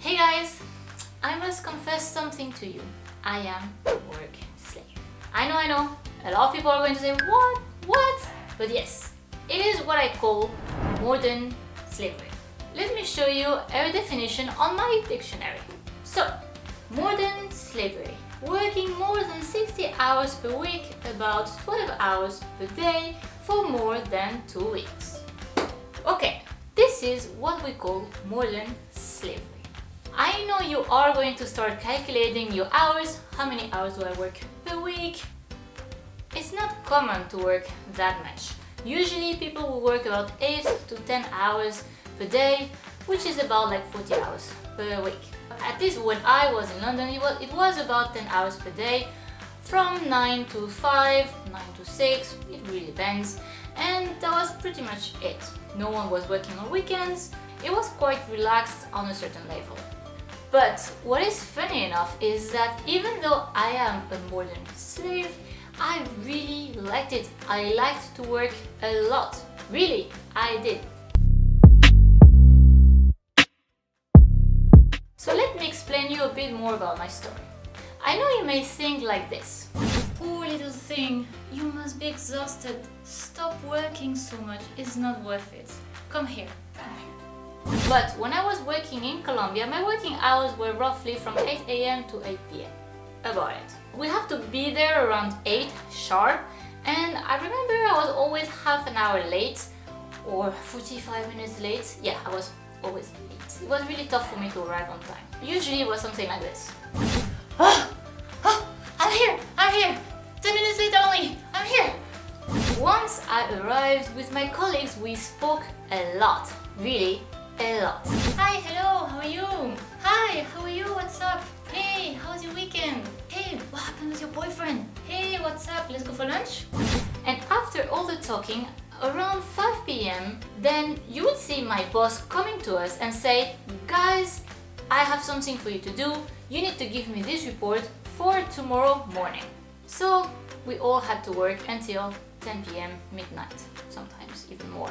Hey guys, I must confess something to you. I am a work slave. I know, a lot of people are going to say, what? But yes, it is what I call modern slavery. Let me show you a definition on my dictionary. So, modern slavery. Working more than 60 hours per week, about 12 hours per day, for more than 2 weeks. Okay, this is what we call modern slavery. I know you are going to start calculating your hours. How many hours do I work per week? It's not common to work that much. Usually people will work about 8 to 10 hours per day, which is about like 40 hours per week. At least when I was in London, it was about 10 hours per day, from 9 to 5, 9 to 6, it really depends, and that was pretty much it. No one was working on weekends, it was quite relaxed on a certain level. But what is funny enough is that even though I am a modern slave, I really liked it. I liked to work a lot. Really, I did. So let me explain you a bit more about my story. I know you may think like this. Poor little thing, you must be exhausted. Stop working so much, it's not worth it. Come here. But when I was working in Colombia, my working hours were roughly from 8 a.m. to 8 p.m. About it. We have to be there around 8 sharp, and I remember I was always half an hour late or 45 minutes late. Yeah, I was always late. It was really tough for me to arrive on time. Usually it was something like this. I'm here! 10 minutes late only! I'm here! Once I arrived with my colleagues, we spoke a lot. Really, a lot. Hi, hello, how are you? Hi, how are you? What's up? Hey, how was your weekend? Hey, what happened with your boyfriend? Hey, what's up? Let's go for lunch? And after all the talking, around 5 p.m, then you would see my boss coming to us and say, guys, I have something for you to do. You need to give me this report for tomorrow morning. So we all had to work until 10 p.m, midnight, sometimes even more.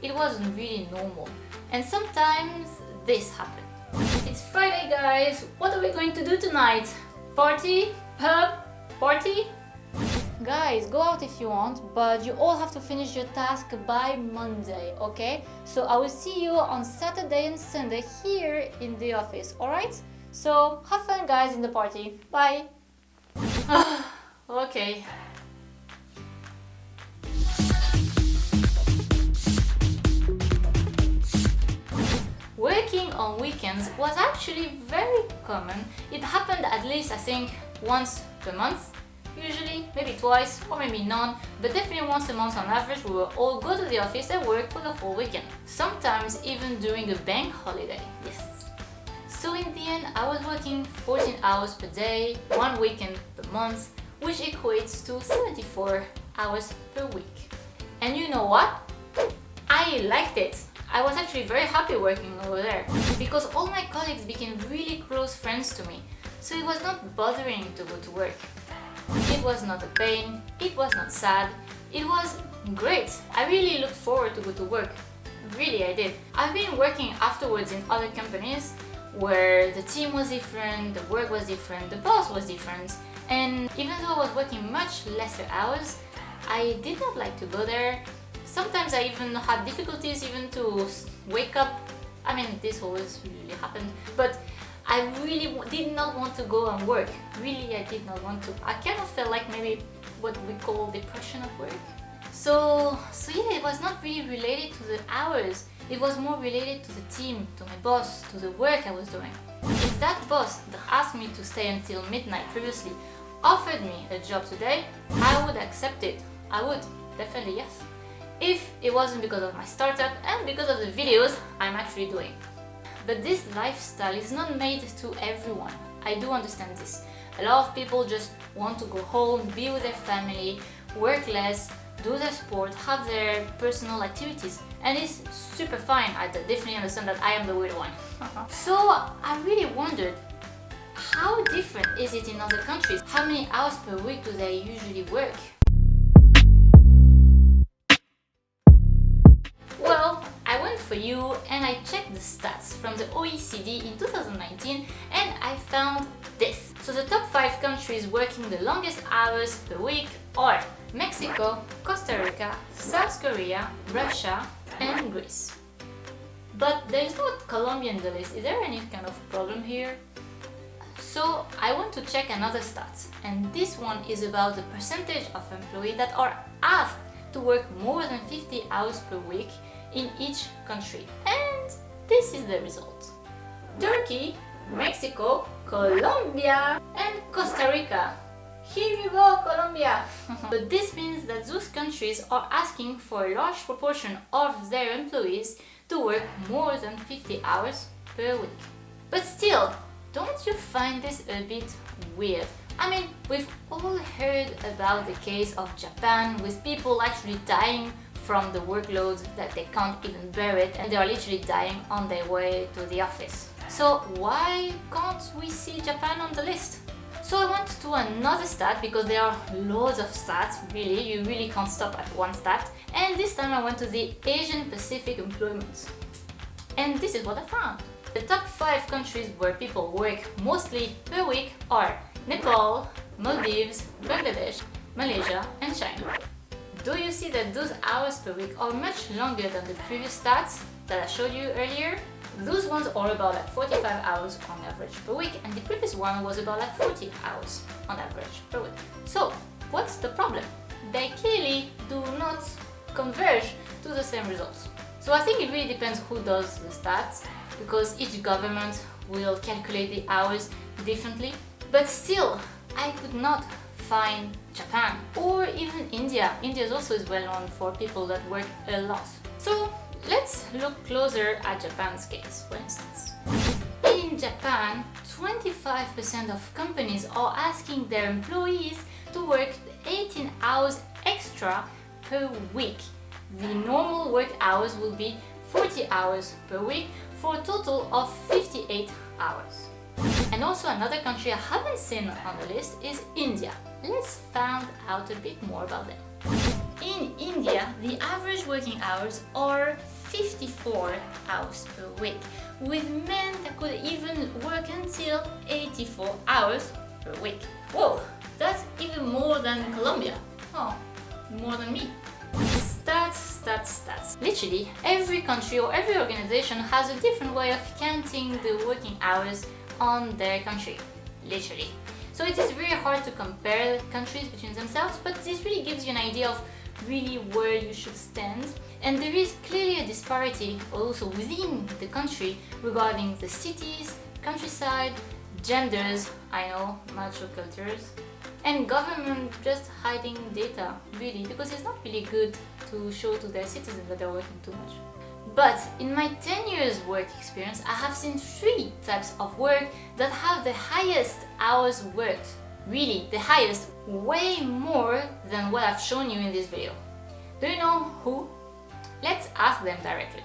It wasn't really normal. And sometimes this happened. It's Friday, guys. What are we going to do tonight? Party? Pub? Party? Guys, go out if you want, but you all have to finish your task by Monday, okay? So I will see you on Saturday and Sunday here in the office, alright? So have fun, guys, in the party. Bye! Okay. Working on weekends was actually very common. It happened at least, I think, once per month. Usually, maybe twice, or maybe none, but definitely once a month on average we will all go to the office and work for the whole weekend. Sometimes even during a bank holiday, yes. So in the end, I was working 14 hours per day, 1 weekend per month, which equates to 74 hours per week. And you know what? I liked it. I was actually very happy working over there, because all my colleagues became really close friends to me, so it was not bothering to go to work. It was not a pain, it was not sad, it was great. I really looked forward to go to work. Really, I did. I've been working afterwards in other companies where the team was different, the work was different, the boss was different, and even though I was working much lesser hours, I did not like to go there. Sometimes I even had difficulties even to wake up. I mean, this always really happened, but I really did not want to go and work. Really, I did not want to. I kind of felt like maybe what we call depression at work. So yeah, it was not really related to the hours. It was more related to the team, to my boss, to the work I was doing. If that boss that asked me to stay until midnight previously offered me a job today, I would accept it. I would, definitely yes. If it wasn't because of my startup and because of the videos I'm actually doing. But this lifestyle is not made to everyone. I do understand this. A lot of people just want to go home, be with their family, work less, do their sport, have their personal activities, and it's super fine. I definitely understand that I am the weird one. So I really wondered, how different is it in other countries? How many hours per week do they usually work? Well, I went for you and I checked the stats from the OECD in 2019 and I found this. So the top 5 countries working the longest hours per week are Mexico, Costa Rica, South Korea, Russia and Greece. But there is no Colombia in the list. Is there any kind of problem here? So I want to check another stats, and this one is about the percentage of employees that are asked to work more than 50 hours per week in each country. And this is the result. Turkey, Mexico, Colombia and Costa Rica. Here you go, Colombia! But this means that those countries are asking for a large proportion of their employees to work more than 50 hours per week. But still, don't you find this a bit weird? I mean, we've all heard about the case of Japan with people actually dying from the workload that they can't even bear it and they are literally dying on their way to the office. So why can't we see Japan on the list? So I went to another stat because there are loads of stats, really, you really can't stop at one stat. And this time I went to the Asian Pacific employment. And this is what I found. The top 5 countries where people work mostly per week are Nepal, Maldives, Bangladesh, Malaysia and China. Do you see that those hours per week are much longer than the previous stats that I showed you earlier? Those ones are about like 45 hours on average per week and the previous one was about like 40 hours on average per week. So what's the problem? They clearly do not converge to the same results. So I think it really depends who does the stats because each government will calculate the hours differently. But still, I could not find Japan or even India. India also is well known for people that work a lot. So let's look closer at Japan's case, for instance. In Japan, 25% of companies are asking their employees to work 18 hours extra per week. The normal work hours will be 40 hours per week for a total of 58 hours. And also another country I haven't seen on the list is India. Let's find out a bit more about them. In India, the average working hours are 54 hours per week, with men that could even work until 84 hours per week. Whoa, that's even more than Colombia. Oh, more than me. Stats. Literally, every country or every organization has a different way of counting the working hours on their country. Literally. So it is very hard to compare countries between themselves, but this really gives you an idea of really where you should stand. And there is clearly a disparity also within the country regarding the cities, countryside, genders, I know, macho cultures, and government just hiding data, really, because it's not really good to show to their citizens that they're working too much. But in my 10 years work experience, I have seen 3 types of work that have the highest hours worked. Really, the highest, way more than what I've shown you in this video. Do you know who? Let's ask them directly.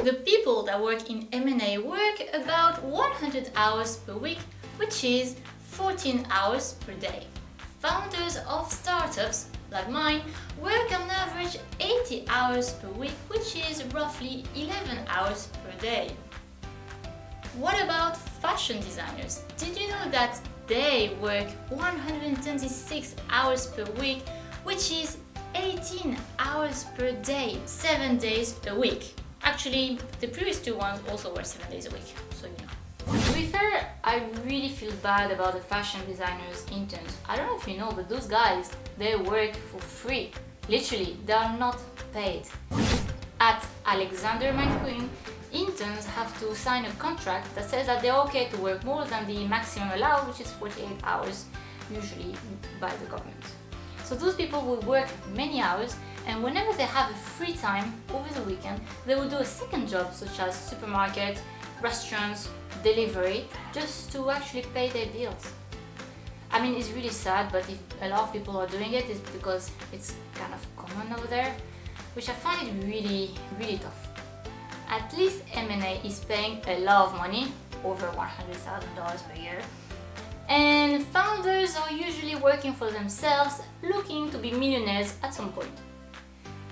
The people that work in M&A work about 100 hours per week, which is 14 hours per day. Founders of startups, like mine, work on average 80 hours per week, which is roughly 11 hours per day. What about fashion designers? Did you know that they work 126 hours per week, which is 18 hours per day, 7 days a week? Actually, the previous 2 ones also were 7 days a week, so you know. To be fair, I really feel bad about the fashion designers interns. I don't know if you know, but those guys, they work for free. Literally, they are not paid. At Alexander McQueen, interns have to sign a contract that says that they're okay to work more than the maximum allowed, which is 48 hours, usually by the government. So those people will work many hours, and whenever they have a free time over the weekend, they will do a second job such as supermarket, restaurants, delivery, just to actually pay their bills. I mean, it's really sad, but if a lot of people are doing it, it's because it's kind of common over there, which I find it really, really tough. At least M&A is paying a lot of money, over $100,000 per year. And founders are usually working for themselves, looking to be millionaires at some point.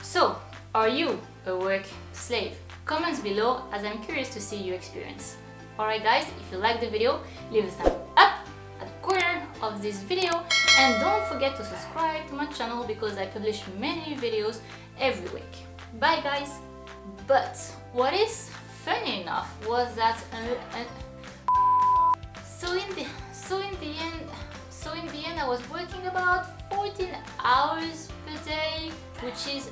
So, are you a work slave? Comments below, as I'm curious to see your experience. Alright guys, if you like the video, leave a thumb up at the corner of this video and don't forget to subscribe to my channel because I publish many videos every week. Bye guys! But what is funny enough was that so in the end I was working about 14 hours per day, which is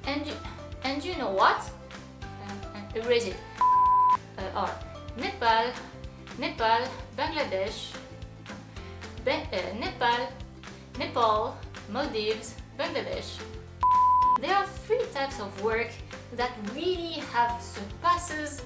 and you know what? Erase it. Or Nepal, Bangladesh, Nepal, Maldives, Bangladesh. There are 3 types of work that really have surpasses